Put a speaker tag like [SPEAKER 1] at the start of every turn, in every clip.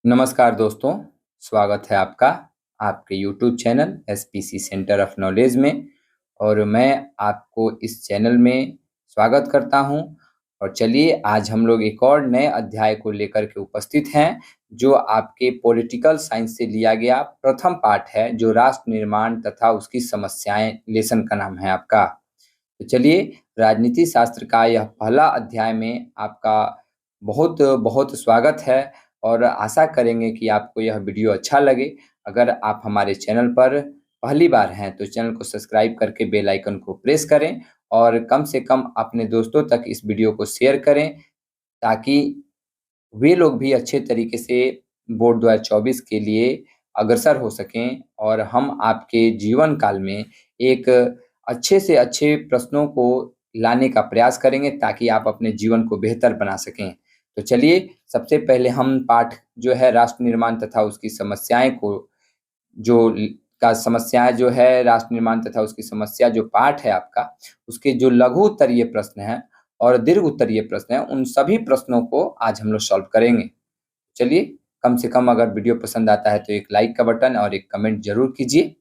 [SPEAKER 1] नमस्कार दोस्तों, स्वागत है आपका आपके YouTube channel SPC centre of knowledge में। और मैं आपको इस चैनल में स्वागत करता हूं। और चलिए आज हम लोग एक और नए अध्याय को लेकर के उपस्थित हैं, जो आपके पॉलिटिकल साइंस से लिया गया प्रथम पाठ है, जो राष्ट्र निर्माण तथा उसकी समस्याएं लेसन का नाम है आपका। तो चलिए, राजनीति शास्त्र का यह पहला अध्याय में आपका बहुत बहुत स्वागत है। और आशा करेंगे कि आपको यह वीडियो अच्छा लगे। अगर आप हमारे चैनल पर पहली बार हैं तो चैनल को सब्सक्राइब करके बेल आइकन को प्रेस करें, और कम से कम अपने दोस्तों तक इस वीडियो को शेयर करें, ताकि वे लोग भी अच्छे तरीके से बोर्ड 2024 के लिए अग्रसर हो सकें, और हम आपके जीवन काल में एक अच्छे से अच्छे प्रश्नों को लाने का प्रयास करेंगे, ताकि आप अपने जीवन को बेहतर बना सकें। तो चलिए, सबसे पहले हम पाठ जो है राष्ट्र निर्माण तथा उसकी समस्याएं को जो का समस्याएं जो है राष्ट्र निर्माण तथा उसकी समस्या जो पाठ है आपका, उसके जो लघु उत्तरीय प्रश्न हैं और दीर्घ उत्तरीय प्रश्न हैं, उन सभी प्रश्नों को आज हम लोग सॉल्व करेंगे। चलिए, कम से कम अगर वीडियो पसंद आता है तो एक लाइक का बटन और एक कमेंट जरूर कीजिए।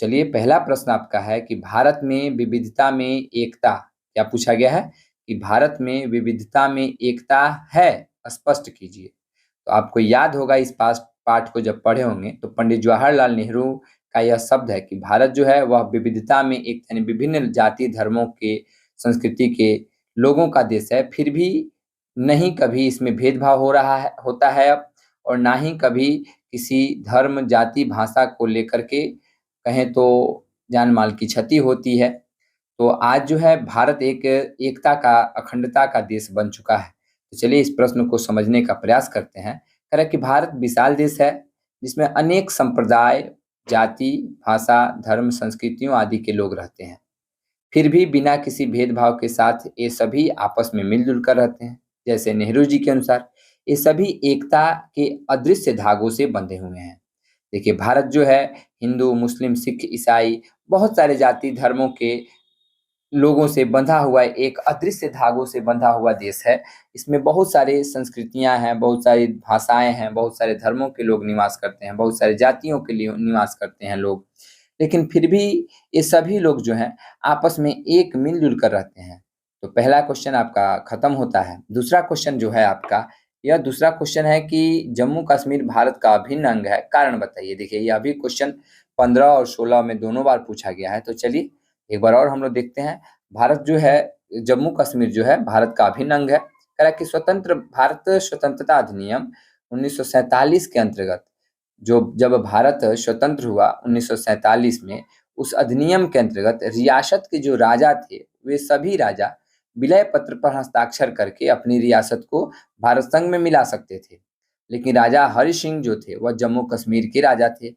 [SPEAKER 1] चलिए, पहला प्रश्न आपका है कि भारत में विविधता में एकता, क्या पूछा गया है कि भारत में विविधता में एकता है, स्पष्ट कीजिए। तो आपको याद होगा, इस पास पाठ को जब पढ़े होंगे तो पंडित जवाहरलाल नेहरू का यह शब्द है कि भारत जो है वह विविधता में एक, यानी विभिन्न जाति धर्मों के संस्कृति के लोगों का देश है। फिर भी नहीं कभी इसमें भेदभाव हो रहा है होता है अब, और ना ही कभी किसी धर्म जाति भाषा को लेकर के कहें तो जान माल की क्षति होती है। तो आज जो है भारत एक एकता का, अखंडता का देश बन चुका है। तो चलिए इस प्रश्न को समझने का प्रयास करते हैं। कह रहा है कि भारत विशाल देश है, जिसमें अनेक संप्रदाय, जाति, भाषा, धर्म, संस्कृतियों आदि के लोग रहते हैं। फिर भी बिना किसी भेदभाव के साथ ये सभी आपस में मिलजुल कर रहते हैं। जैसे नेहरू जी के अनुसार ये सभी एकता के अदृश्य धागों से बंधे हुए हैं। देखिए, भारत जो है हिंदू, मुस्लिम, सिख, ईसाई, बहुत सारे जाति धर्मों के लोगों से बंधा हुआ एक अदृश्य धागों से बंधा हुआ देश है। इसमें बहुत सारे संस्कृतियां हैं, बहुत सारी भाषाएं हैं, बहुत सारे धर्मों के लोग निवास करते हैं, बहुत सारी जातियों के लिए निवास करते हैं लोग। लेकिन फिर भी ये सभी लोग जो हैं आपस में एक मिलजुल कर रहते हैं। तो पहला क्वेश्चन आपका खत्म होता है। दूसरा क्वेश्चन जो है आपका, यह दूसरा क्वेश्चन है कि जम्मू कश्मीर भारत का अभिन्न अंग है, कारण बताइए। देखिए, यह भी क्वेश्चन 15 और 16 में दोनों बार पूछा गया है। तो चलिए एक बार और हम लोग देखते हैं। भारत जो है, जम्मू कश्मीर जो है भारत का अभिन्न अंग है। कह रहा है कि स्वतंत्र भारत स्वतंत्रता अधिनियम 1947 के अंतर्गत, जो जब भारत स्वतंत्र हुआ 1947 में, उस अधिनियम के अंतर्गत रियासत के जो राजा थे, वे सभी राजा विलय पत्र पर हस्ताक्षर करके अपनी रियासत को भारत संघ में मिला सकते थे। लेकिन राजा हरि सिंह जो थे वह जम्मू कश्मीर के राजा थे।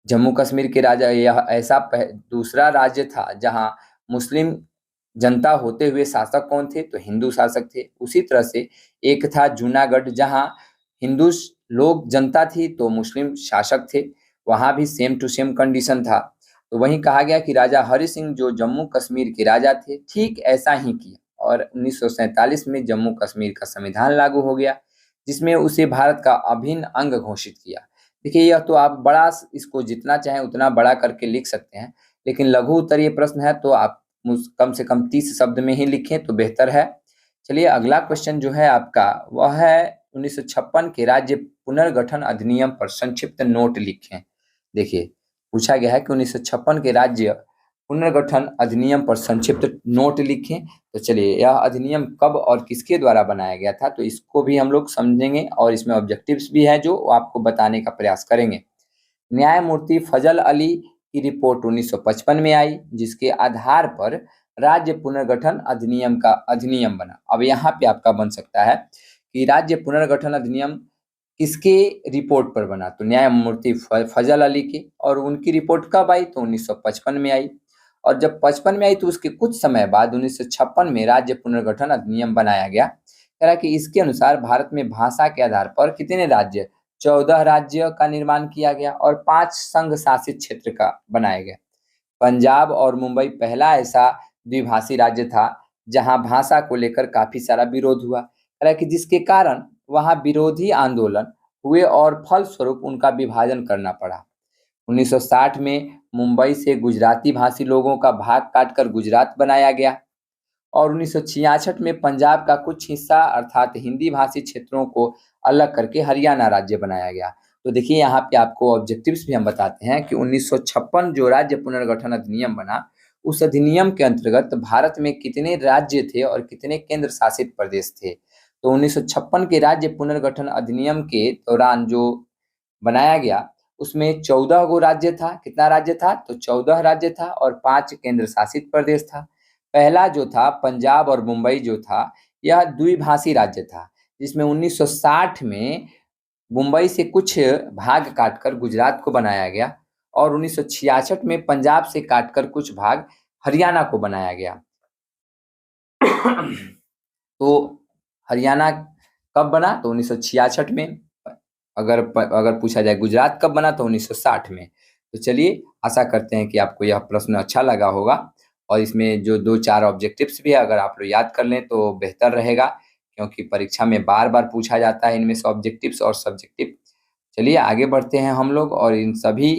[SPEAKER 1] जम्मू कश्मीर के राजा, यह ऐसा दूसरा राज्य था जहां मुस्लिम जनता होते हुए शासक कौन थे, तो हिंदू शासक थे। उसी तरह से एक था जूनागढ़, जहां हिंदू लोग जनता थी तो मुस्लिम शासक थे, वहां भी सेम टू सेम कंडीशन था। तो वहीं कहा गया कि राजा हरि सिंह जो जम्मू कश्मीर के राजा थे, ठीक ऐसा ही किया, और 1947 में जम्मू कश्मीर का संविधान लागू हो गया, जिसमें उसे भारत का अभिन्न अंग घोषित किया। देखिए, यह तो आप बड़ा, इसको जितना चाहें उतना बड़ा करके लिख सकते हैं, लेकिन लघु उत्तरीय प्रश्न है तो आप कम से कम 30 शब्द में ही लिखें तो बेहतर है। चलिए, अगला क्वेश्चन जो है आपका, वह है 1956 के राज्य पुनर्गठन अधिनियम पर संक्षिप्त नोट लिखें। देखिए, पूछा गया है कि 1956 के राज्य पुनर्गठन अधिनियम पर संक्षिप्त नोट लिखें। तो चलिए, यह अधिनियम कब और किसके द्वारा बनाया गया था, तो इसको भी हम लोग समझेंगे, और इसमें ऑब्जेक्टिव्स भी है जो आपको बताने का प्रयास करेंगे। न्यायमूर्ति फजल अली की रिपोर्ट 1955 में आई, जिसके आधार पर राज्य पुनर्गठन अधिनियम का अधिनियम बना। अब यहाँ पे आपका बन सकता है कि राज्य पुनर्गठन अधिनियम किसके रिपोर्ट पर बना, तो न्यायमूर्ति फजल अली के। और उनकी रिपोर्ट कब आई, तो 1955 में आई। और जब 55 में आई तो उसके कुछ समय बाद 1956 में राज्य पुनर्गठन अधिनियम बनाया गया। कह रहा कि इसके अनुसार भारत में भाषा के आधार पर कितने राज्य, 14 राज्य का निर्माण किया गया, और 5 संघ शासित क्षेत्र का बनाया गया। पंजाब और मुंबई पहला ऐसा द्विभाषी राज्य था जहां भाषा को लेकर काफी सारा विरोध हुआ। कह रहा कि जिसके कारण वहां विरोधी आंदोलन हुए और फलस्वरूप उनका विभाजन करना पड़ा। 1960 में मुंबई से गुजराती भाषी लोगों का भाग काटकर गुजरात बनाया गया और 1966 में पंजाब का कुछ हिस्सा अर्थात हिंदी भाषी क्षेत्रों को अलग करके हरियाणा राज्य बनाया गया। तो देखिए यहाँ पे आपको ऑब्जेक्टिव्स भी हम बताते हैं कि 1956 जो राज्य पुनर्गठन अधिनियम बना, उस अधिनियम के अंतर्गत भारत में कितने राज्य थे और कितने केंद्र शासित प्रदेश थे। तो 1956 के राज्य पुनर्गठन अधिनियम के दौरान जो बनाया गया, उसमें 14 गो राज्य था। कितना राज्य था? तो 14 राज्य था और 5 केंद्र शासित प्रदेश था। पहला जो था पंजाब और मुंबई जो था, यह द्विभाषी राज्य था, जिसमें 1960 में मुंबई से कुछ भाग काटकर गुजरात को बनाया गया और 1966 में पंजाब से काटकर कुछ भाग हरियाणा को बनाया गया। तो हरियाणा कब बना? तो 1966 में। अगर पूछा जाए गुजरात कब बना, तो 1960 में। तो चलिए, आशा करते हैं कि आपको यह प्रश्न अच्छा लगा होगा और इसमें जो 2-4 ऑब्जेक्टिव्स भी है, अगर आप लोग याद कर लें तो बेहतर रहेगा, क्योंकि परीक्षा में बार-बार पूछा जाता है इनमें से ऑब्जेक्टिव्स और सब्जेक्टिव। चलिए आगे बढ़ते हैं हम लोग और इन सभी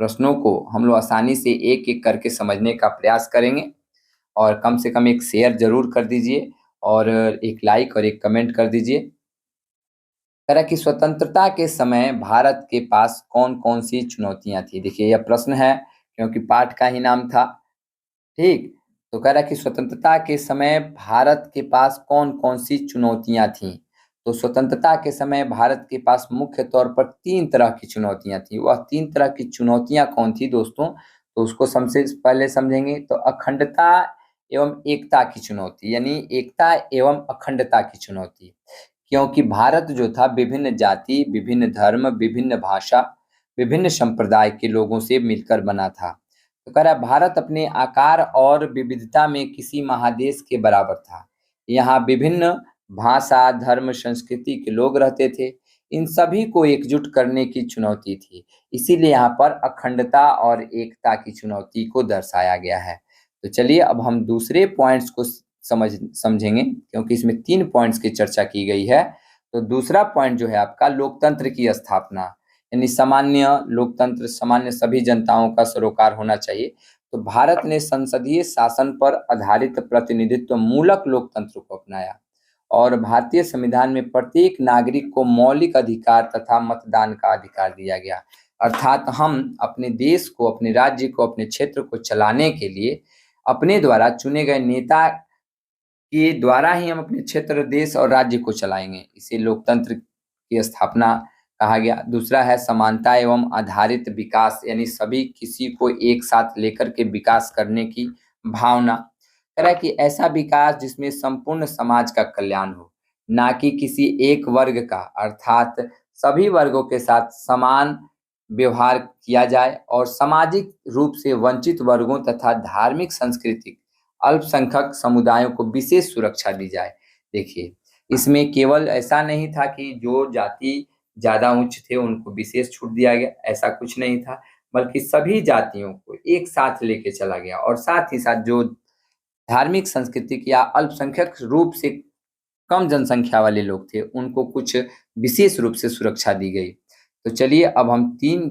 [SPEAKER 1] प्रश्नों को हम लोग आसानी से एक-एक करके समझने का प्रयास करेंगे और कम से कम एक शेयर ज़रूर कर दीजिए और एक लाइक और एक कमेंट कर दीजिए। कह रहा है कि स्वतंत्रता के समय भारत के पास कौन-कौन सी चुनौतियाँ थी? देखिए यह प्रश्न है, क्योंकि पाठ का ही नाम था, ठीक? तो कह रहा है कि स्वतंत्रता के समय भारत के पास कौन-कौन सी चुनौतियाँ थीं? तो स्वतंत्रता के समय भारत के पास मुख्य तौर पर 3 तरह की चुनौतियाँ थीं। वह 3 तरह की चुनौतियाँ कौन थी दोस्तों? तो उसको सबसे पहले समझेंगे। तो अखंडता एवं एकता की चुनौती, यानी एकता एवं अखंडता की चुनौती। क्योंकि भारत जो था विभिन्न जाति, विभिन्न धर्म, विभिन्न भाषा, विभिन्न संप्रदाय के लोगों से मिलकर बना था। तो कह रहा है भारत अपने आकार और विविधता में किसी महादेश के बराबर था। यहाँ विभिन्न भाषा, धर्म, संस्कृति के लोग रहते थे। इन सभी को एकजुट करने की चुनौती थी। इसीलिए यहाँ पर अखंडता और एकता की चुनौती को दर्शाया गया है। तो चलिए अब हम दूसरे पॉइंट्स को समझेंगे, क्योंकि इसमें 3 पॉइंट्स की चर्चा की गई है। तो दूसरा पॉइंट जो है आपका लोकतंत्र की स्थापना, यानी सामान्य लोकतंत्र, सामान्य सभी जनताओं का सरोकार होना चाहिए। तो भारत ने संसदीय शासन पर आधारित प्रतिनिधित्व मूलक लोकतंत्र को अपनाया और भारतीय संविधान में प्रत्येक नागरिक को मौलिक अधिकार तथा मतदान का अधिकार दिया गया। अर्थात हम अपने देश को, अपने राज्य को, अपने क्षेत्र को चलाने के लिए अपने द्वारा चुने गए नेता के द्वारा ही हम अपने क्षेत्र, देश और राज्य को चलाएंगे। इसे लोकतंत्र की स्थापना कहा गया। दूसरा है समानता एवं आधारित विकास, यानी सभी किसी को एक साथ लेकर के विकास करने की भावना। कह रहा है कि ऐसा विकास जिसमें संपूर्ण समाज का कल्याण हो, ना कि किसी एक वर्ग का, अर्थात सभी वर्गों के साथ समान व्यवहार किया जाए और सामाजिक रूप से वंचित वर्गों तथा धार्मिक, सांस्कृतिक अल्पसंख्यक समुदायों को विशेष सुरक्षा दी जाए। देखिए, इसमें केवल ऐसा नहीं था कि जो जाति ज़्यादा उच्च थे उनको विशेष छूट दिया गया, ऐसा कुछ नहीं था, बल्कि सभी जातियों को एक साथ लेके चला गया और साथ ही साथ जो धार्मिक, सांस्कृतिक या अल्पसंख्यक रूप से कम जनसंख्या वाले लोग थे, उनको कुछ विशेष रूप से सुरक्षा दी गई। तो चलिए अब हम 3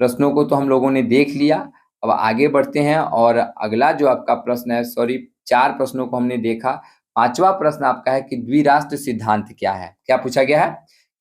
[SPEAKER 1] प्रश्नों को तो हम लोगों ने देख लिया। अब आगे बढ़ते हैं और अगला जो आपका प्रश्न है, सॉरी 4 प्रश्नों को हमने देखा। 5वां प्रश्न आपका है कि द्विराष्ट्र सिद्धांत क्या है? क्या पूछा गया है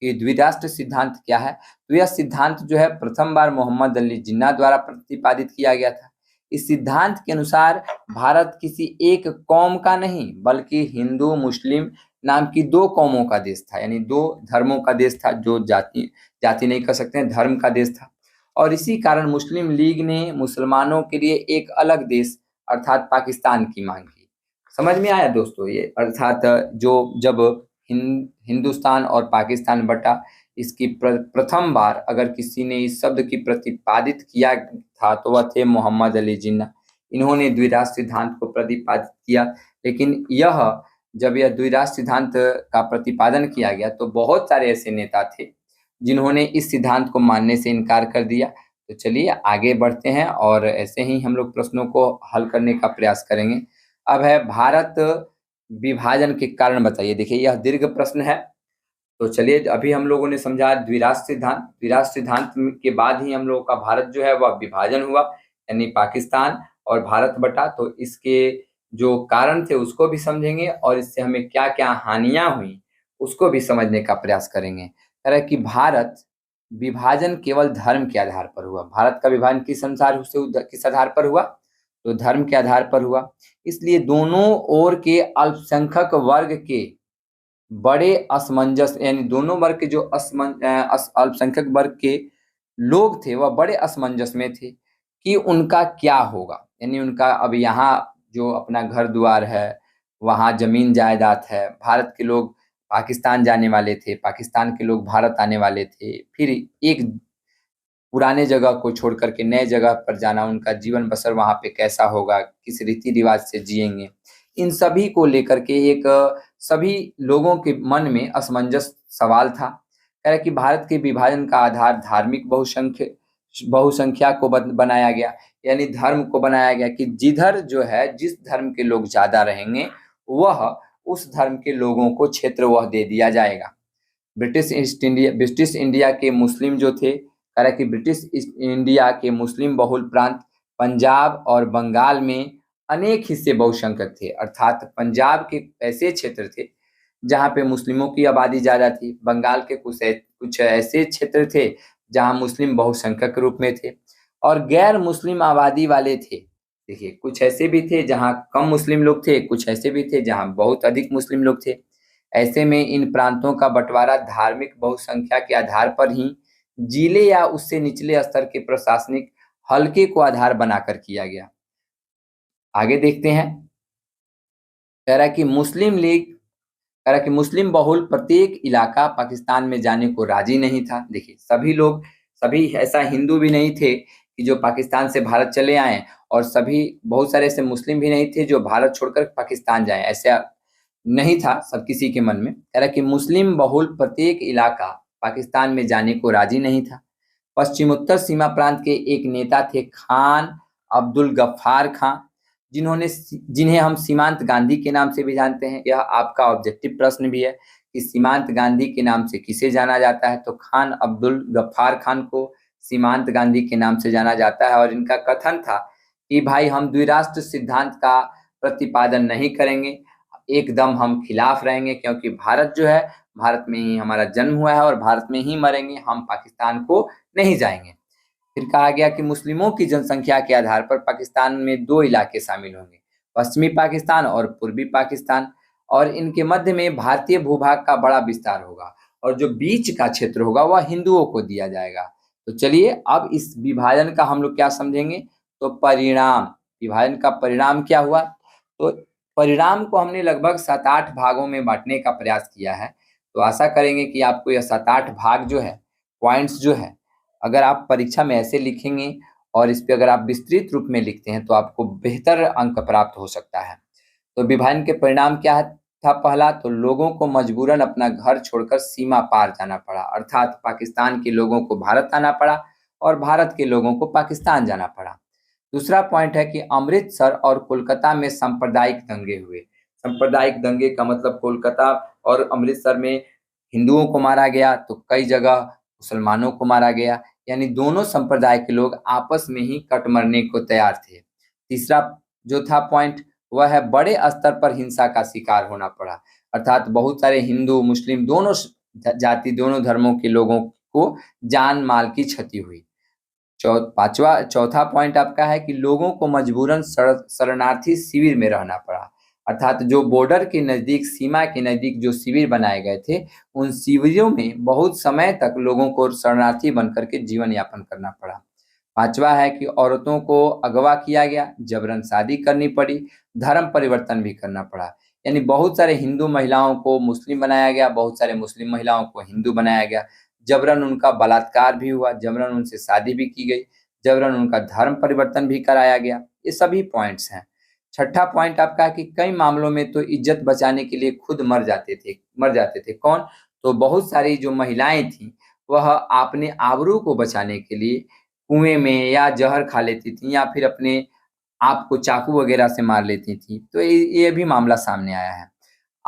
[SPEAKER 1] कि द्विराष्ट्र सिद्धांत क्या है? तो यह सिद्धांत जो है प्रथम बार मोहम्मद अली जिन्ना द्वारा प्रतिपादित किया गया था। इस सिद्धांत के अनुसार भारत किसी एक कौम का नहीं, बल्कि हिंदू, मुस्लिम नाम की 2 कौमों का देश था, यानी 2 धर्मों का देश था, जो जाति नहीं कह सकते हैं, धर्म का देश था। और इसी कारण मुस्लिम लीग ने मुसलमानों के लिए एक अलग देश अर्थात पाकिस्तान की मांग की। समझ में आया दोस्तों ये? अर्थात जो जब हिंदुस्तान और पाकिस्तान बटा, इसकी प्रथम बार अगर किसी ने इस शब्द की प्रतिपादित किया था तो वह थे मोहम्मद अली जिन्ना। इन्होंने द्विराष्ट्र सिद्धांत को प्रतिपादित किया। लेकिन जब यह द्विराष्ट्र सिद्धांत का प्रतिपादन किया गया तो बहुत सारे ऐसे नेता थे जिन्होंने इस सिद्धांत को मानने से इनकार कर दिया। तो चलिए आगे बढ़ते हैं और ऐसे ही हम लोग प्रश्नों को हल करने का प्रयास करेंगे। अब है भारत विभाजन के कारण बताइए। देखिए यह दीर्घ प्रश्न है तो चलिए, अभी हम लोगों ने समझा द्विराष्ट्र सिद्धांत। द्विराष्ट्र सिद्धांत के बाद ही हम लोगों का भारत जो है वह विभाजन हुआ, यानी पाकिस्तान और भारत बटा। तो इसके जो कारण थे उसको भी समझेंगे और इससे हमें क्या क्या हानियां हुई उसको भी समझने का प्रयास करेंगे। कह रहा है कि भारत विभाजन केवल धर्म के आधार पर हुआ। भारत का विभाजन किस आधार पर हुआ? तो धर्म के आधार पर हुआ। इसलिए दोनों ओर के अल्पसंख्यक वर्ग के बड़े असमंजस, यानी दोनों वर्ग के जो अल्पसंख्यक वर्ग के लोग थे वह बड़े असमंजस में थे कि उनका क्या होगा। यानी उनका अब यहाँ जो अपना घर द्वार है, वहाँ जमीन जायदाद है, भारत के लोग पाकिस्तान जाने वाले थे, पाकिस्तान के लोग भारत आने वाले थे, फिर एक पुराने जगह को छोड़ करके नए जगह पर जाना, उनका जीवन बसर वहाँ पे कैसा होगा, किस रीति रिवाज से जिएंगे, इन सभी को लेकर के एक सभी लोगों के मन में असमंजस सवाल था। कह रहे कि भारत के विभाजन का आधार धार्मिक बहुसंख्या को बनाया गया, यानी धर्म को बनाया गया कि जिधर जो है जिस धर्म के लोग ज्यादा रहेंगे वह उस धर्म के लोगों को क्षेत्र वह दे दिया जाएगा। ब्रिटिश इंडिया के मुस्लिम जो थे, कह रहा कि ब्रिटिश इंडिया के मुस्लिम बहुल प्रांत पंजाब और बंगाल में अनेक हिस्से बहुसंख्यक थे। अर्थात पंजाब के ऐसे क्षेत्र थे जहाँ पे मुस्लिमों की आबादी ज्यादा थी, बंगाल के कुछ ऐसे क्षेत्र थे जहाँ मुस्लिम बहुसंख्यक रूप में थे, और गैर मुस्लिम आबादी वाले थे। देखिए, कुछ ऐसे भी थे जहाँ कम मुस्लिम लोग थे, कुछ ऐसे भी थे जहाँ बहुत अधिक मुस्लिम लोग थे। ऐसे में इन प्रांतों का बंटवारा धार्मिक बहुसंख्या के आधार पर ही जिले या उससे निचले स्तर के प्रशासनिक हलके को आधार बनाकर किया गया। आगे देखते हैं। कह रहा है कि मुस्लिम बहुल प्रत्येक इलाका पाकिस्तान में जाने को राजी नहीं था। देखिए, सभी ऐसा हिंदू भी नहीं थे कि जो पाकिस्तान से भारत चले आए, और बहुत सारे ऐसे मुस्लिम भी नहीं थे जो भारत छोड़कर पाकिस्तान जाएं, ऐसा नहीं था सब किसी के मन में। कह रहा कि मुस्लिम बहुल प्रत्येक इलाका पाकिस्तान में जाने को राजी नहीं था। पश्चिमोत्तर सीमा प्रांत के एक नेता थे खान अब्दुल गफ्फार खां, जिन्हें हम सीमांत गांधी के नाम से भी जानते हैं। यह आपका ऑब्जेक्टिव प्रश्न भी है कि सीमांत गांधी के नाम से किसे जाना जाता है, तो खान अब्दुल गफ्फार खान को सीमांत गांधी के नाम से जाना जाता है। और इनका कथन था कि भाई, हम द्विराष्ट्र सिद्धांत का प्रतिपादन नहीं करेंगे, एकदम हम खिलाफ रहेंगे, क्योंकि भारत जो है, भारत में ही हमारा जन्म हुआ है और भारत में ही मरेंगे, हम पाकिस्तान को नहीं जाएंगे। फिर कहा गया कि मुस्लिमों की जनसंख्या के आधार पर पाकिस्तान में दो इलाके शामिल होंगे, पश्चिमी पाकिस्तान और पूर्वी पाकिस्तान, और इनके मध्य में भारतीय भूभाग का बड़ा विस्तार होगा, और जो बीच का क्षेत्र होगा वह हिंदुओं को दिया जाएगा। तो चलिए, अब इस विभाजन का हम लोग क्या समझेंगे, तो परिणाम, विभाजन का परिणाम क्या हुआ। तो परिणाम को हमने लगभग 7-8 भागों में बांटने का प्रयास किया है। तो आशा करेंगे कि आपको यह 7-8 भाग जो है, पॉइंट्स जो है, अगर आप परीक्षा में ऐसे लिखेंगे और इस पे अगर आप विस्तृत रूप में लिखते हैं तो आपको बेहतर अंक प्राप्त हो सकता है। तो विभाजन के परिणाम क्या था? पहला, तो लोगों को मजबूरन अपना घर छोड़कर सीमा पार जाना पड़ा, अर्थात पाकिस्तान के लोगों को भारत आना पड़ा और भारत के लोगों को पाकिस्तान जाना पड़ा। दूसरा पॉइंट है कि अमृतसर और कोलकाता में सांप्रदायिक दंगे हुए। सांप्रदायिक दंगे का मतलब कोलकाता और अमृतसर में हिंदुओं को मारा गया, तो कई जगह मुसलमानों को मारा गया, यानी दोनों संप्रदाय के लोग आपस में ही कट मरने को तैयार थे। तीसरा जो था पॉइंट, वह है बड़े स्तर पर हिंसा का शिकार होना पड़ा, अर्थात बहुत सारे हिंदू मुस्लिम दोनों जाति, दोनों धर्मों के लोगों को जान माल की क्षति हुई। चौथा पॉइंट आपका है कि लोगों को मजबूरन शरणार्थी शिविर में रहना पड़ा, अर्थात जो बॉर्डर के नजदीक, सीमा के नजदीक जो शिविर बनाए गए थे, उन शिविरों में बहुत समय तक लोगों को शरणार्थी बनकर के जीवन यापन करना पड़ा। पांचवा है कि औरतों को अगवा किया गया, जबरन शादी करनी पड़ी, धर्म परिवर्तन भी करना पड़ा, यानी बहुत सारे हिंदू महिलाओं को मुस्लिम बनाया गया, बहुत सारे मुस्लिम महिलाओं को हिंदू बनाया गया, जबरन उनका बलात्कार भी हुआ, जबरन उनसे शादी भी की गई, जबरन उनका धर्म परिवर्तन भी कराया गया। ये सभी पॉइंट्स हैं। छठा पॉइंट आपका है कि कई मामलों में तो इज्जत बचाने के लिए खुद मर जाते थे। कौन? तो बहुत सारी जो महिलाएं थी वह अपने आबरू को बचाने के लिए कुएं में या जहर खा लेती थी, या फिर अपने आप को चाकू वगैरह से मार लेती थी। तो ये भी मामला सामने आया है।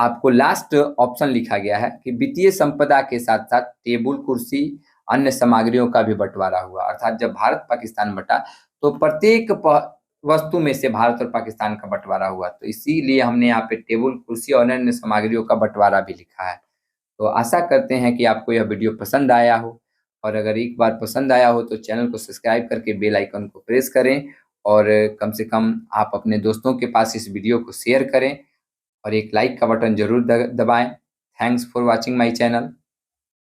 [SPEAKER 1] आपको लास्ट ऑप्शन लिखा गया है कि वित्तीय संपदा के साथ साथ टेबल कुर्सी अन्य सामग्रियों का भी बंटवारा हुआ। अर्थात जब भारत पाकिस्तान बटा तो प्रत्येक वस्तु में से भारत और पाकिस्तान का बंटवारा हुआ, तो इसीलिए हमने यहाँ पे टेबल कुर्सी और अन्य सामग्रियों का बंटवारा भी लिखा है। तो आशा करते हैं कि आपको यह वीडियो पसंद आया हो, और अगर एक बार पसंद आया हो तो चैनल को सब्सक्राइब करके बेल आइकन को प्रेस करें, और कम से कम आप अपने दोस्तों के पास इस वीडियो को शेयर करें और एक लाइक का बटन जरूर दबाएं। Thanks for watching my channel.